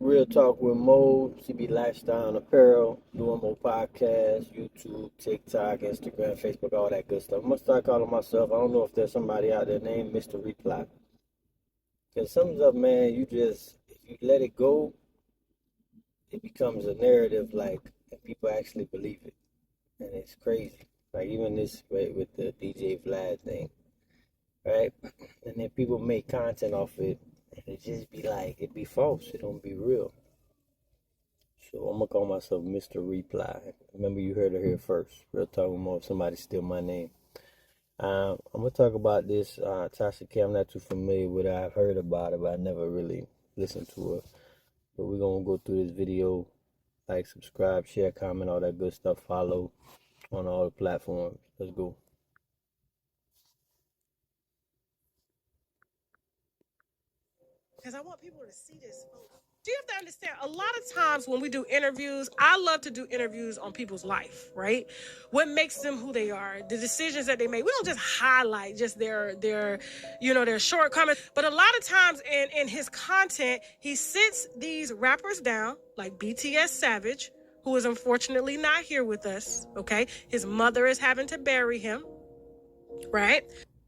Real Talk with Mo, CB Lifestyle and Apparel, doing more podcasts, YouTube, TikTok, Instagram, Facebook, all that good stuff. I'm gonna start calling myself. I don't know if there's somebody out there named Mr. Reply. Cause some stuff, man, you just if you let it go, it becomes a narrative, like, and people actually believe it, and it's crazy. Like even this with the DJ Vlad thing, right? And then people make content off it, and it just be like it be false. It don't be real. So I'm gonna call myself Mr. Reply. Remember, you heard it here first. Real talk more if somebody steal my name. I'm gonna talk about this Tasha K. I'm not too familiar with her. I've heard about it, but I never really listened to her. But we're gonna go through this video. Like, subscribe, share, comment, all that good stuff. Follow on all the platforms. Let's go. Because I want people to see this. Do you have to understand? A lot of times when we do interviews, I love to do interviews on people's life, right? What makes them who they are, the decisions that they make. We don't just highlight just their shortcomings. But a lot of times in his content, he sits these rappers down, like BTS Savage, who is unfortunately not here with us. Okay, his mother is having to bury him, right?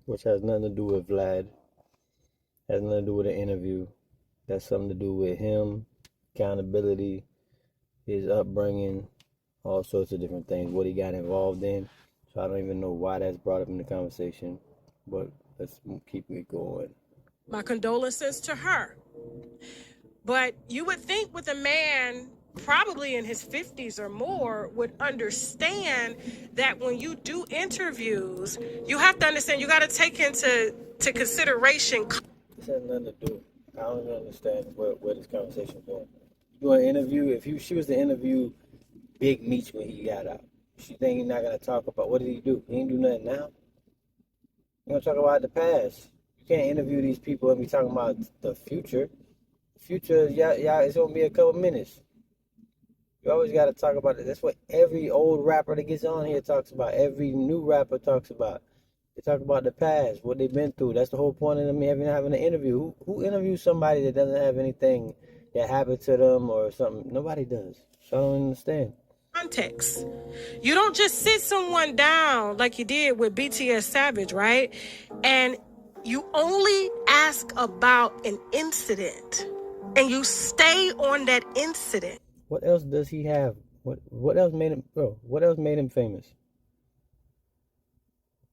Which has nothing to do with Vlad. Has nothing to do with the interview. That's something to do with him, accountability, his upbringing, all sorts of different things, what he got involved in. So I don't even know why that's brought up in the conversation, but let's keep it going. My condolences to her. But you would think with a man probably in his 50s or more would understand that when you do interviews, you have to understand, you got to take into consideration. This has nothing to do. I don't even understand where this conversation is going. You do an interview, she was to interview Big Meech when he got out. She think he's not going to talk about, what did he do? He ain't do nothing now. You're going to talk about the past. You can't interview these people and be talking about the future. The future, yeah, it's going to be a couple minutes. You always got to talk about it. That's what every old rapper that gets on here talks about. Every new rapper talks about. They talk about the past, what they've been through. That's the whole point of them having an interview. Who interviews somebody that doesn't have anything that happened to them or something? Nobody does. So I don't understand. Context. You don't just sit someone down like you did with BTS Savage, right? And you only ask about an incident and you stay on that incident. What else does he have? What else made him, bro? What else made him famous?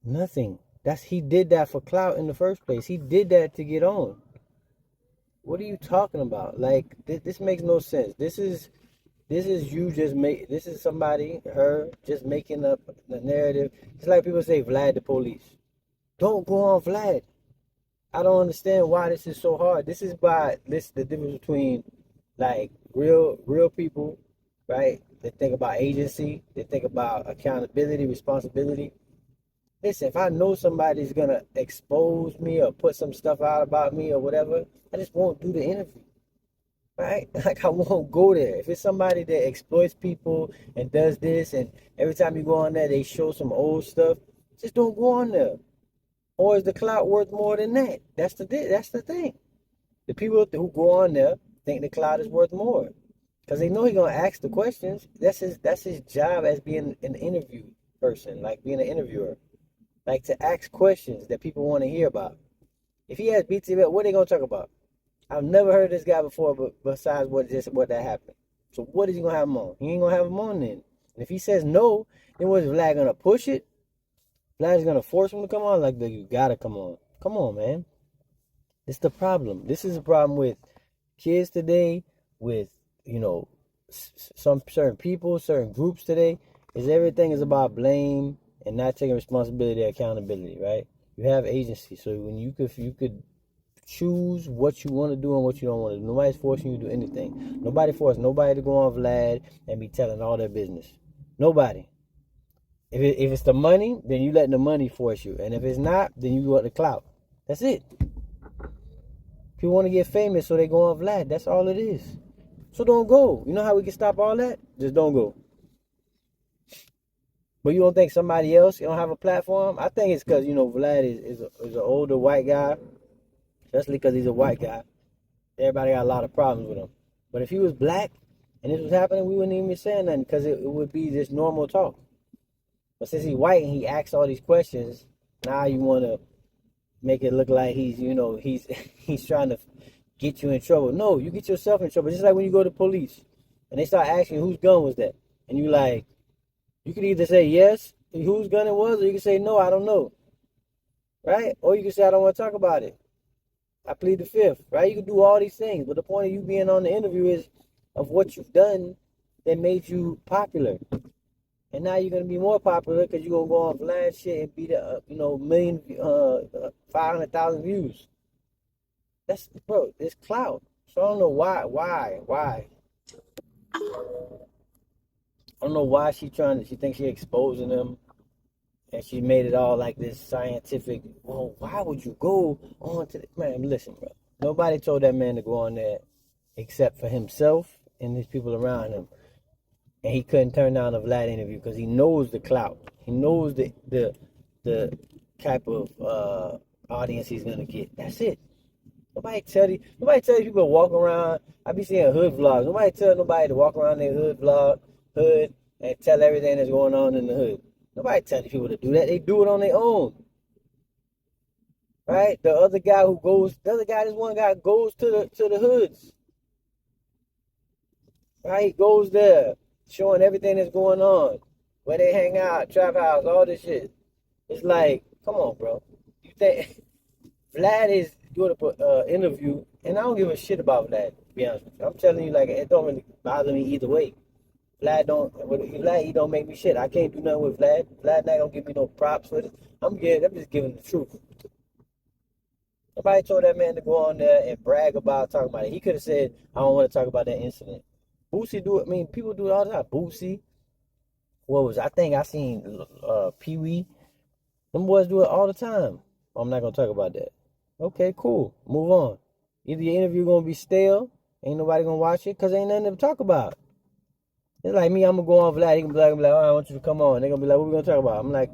Nothing. He did that for clout in the first place. He did that to get on. What are you talking about? Like, this makes no sense. This is somebody, her, just making up the narrative. It's like people say Vlad the police. Don't go on Vlad. I don't understand why this is so hard. This is the difference between, like, real people, right? They think about agency. They think about accountability, responsibility. Listen, if I know somebody's going to expose me or put some stuff out about me or whatever, I just won't do the interview, right? Like, I won't go there. If it's somebody that exploits people and does this, and every time you go on there, they show some old stuff, just don't go on there. Or is the clout worth more than that? That's the thing. The people who go on there think the clout is worth more because they know he's going to ask the questions. That's his job as being an interview person, like being an interviewer. Like, to ask questions that people want to hear about. If he has BTS, what are they going to talk about? I've never heard this guy before, but besides what that happened. So what is he going to have him on? He ain't going to have him on then. And if he says no, then what is Vlad going to push it? Vlad's going to force him to come on? Like, you got to come on. Come on, man. This is the problem. This is a problem with kids today, with, some certain people, certain groups today, is everything is about blame and not taking responsibility and accountability, right? You have agency, so when you could choose what you want to do and what you don't want to do. Nobody's forcing you to do anything. Nobody forced nobody to go on Vlad and be telling all their business. Nobody. If it's the money, then you let the money force you, and if it's not, then you want the clout. That's it. People want to get famous, so they go on Vlad. That's all it is. So don't go. You know how we can stop all that? Just don't go. But you don't think somebody else don't have a platform? I think it's because, Vlad is an older white guy, especially because he's a white guy. Everybody got a lot of problems with him. But if he was black and this was happening, we wouldn't even be saying nothing because it would be just normal talk. But since he's white and he asks all these questions, now you want to make it look like he's, he's trying to get you in trouble. No, you get yourself in trouble. Just like when you go to police and they start asking whose gun was that, and you like, you can either say yes, whose gun it was, or you can say no, I don't know, right? Or you can say I don't want to talk about it. I plead the fifth, right? You can do all these things, but the point of you being on the interview is of what you've done that made you popular. And now you're gonna be more popular because you're gonna go on Vlad shit and be the million 500,000 views. That's bro, it's clout. So I don't know why. I don't know why she thinks she exposing them and she made it all like this scientific. Well, why would you go on to man? Listen, bro. Nobody told that man to go on there except for himself and his people around him. And he couldn't turn down a Vlad interview because he knows the clout. He knows the type of audience he's gonna get. That's it. Nobody tell these people to walk around. I be seeing hood vlogs. Nobody tell nobody to walk around their hood and tell everything that's going on in the hood. Nobody tell these people to do that. They do it on their own. Right? This one guy goes to the hoods. Right? He goes there, showing everything that's going on. Where they hang out, trap house, all this shit. It's like, come on, bro. You think Vlad is doing an interview, and I don't give a shit about Vlad, to be honest with you. I'm telling you, like, it don't really bother me either way. Vlad he don't make me shit. I can't do nothing with Vlad. Vlad not gonna give me no props with it. I'm just giving the truth. Nobody told that man to go on there and brag about talking about it. He could have said, I don't want to talk about that incident. Boosie do it. I mean, people do it all the time. Boosie. I think I seen Pee Wee. Them boys do it all the time. I'm not gonna talk about that. Okay, cool. Move on. Either your interview gonna be stale, ain't nobody gonna watch it, cause ain't nothing to talk about. It's like me, I'm gonna go on Vlad. He can be like, all right, I want you to come on. They're gonna be like, what we gonna talk about? I'm like,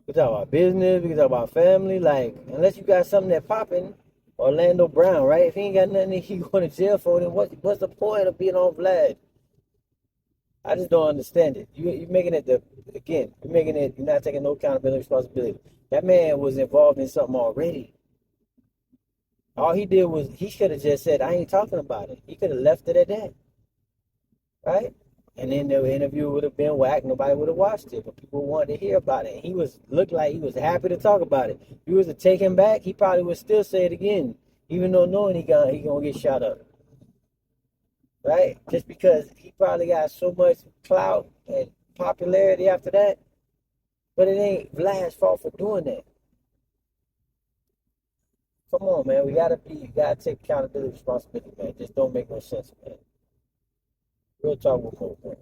we can talk about business, we can talk about family. Like, unless you got something that popping, Orlando Brown, right? If he ain't got nothing he going to jail for, then what's the point of being on Vlad? I just don't understand it. You're making it you're not taking no accountability, responsibility. That man was involved in something already. All he did was, he should have just said, I ain't talking about it. He could have left it at that. Right? And then the interview would have been whack. Nobody would have watched it, but people wanted to hear about it. He looked like he was happy to talk about it. If he was to take him back, he probably would still say it again, even though knowing he gonna get shot up. Right? Just because he probably got so much clout and popularity after that. But it ain't Vlad's fault for doing that. Come on, man. You gotta take accountability, responsibility, man. Just don't make no sense, man. Real talk with Mo, man.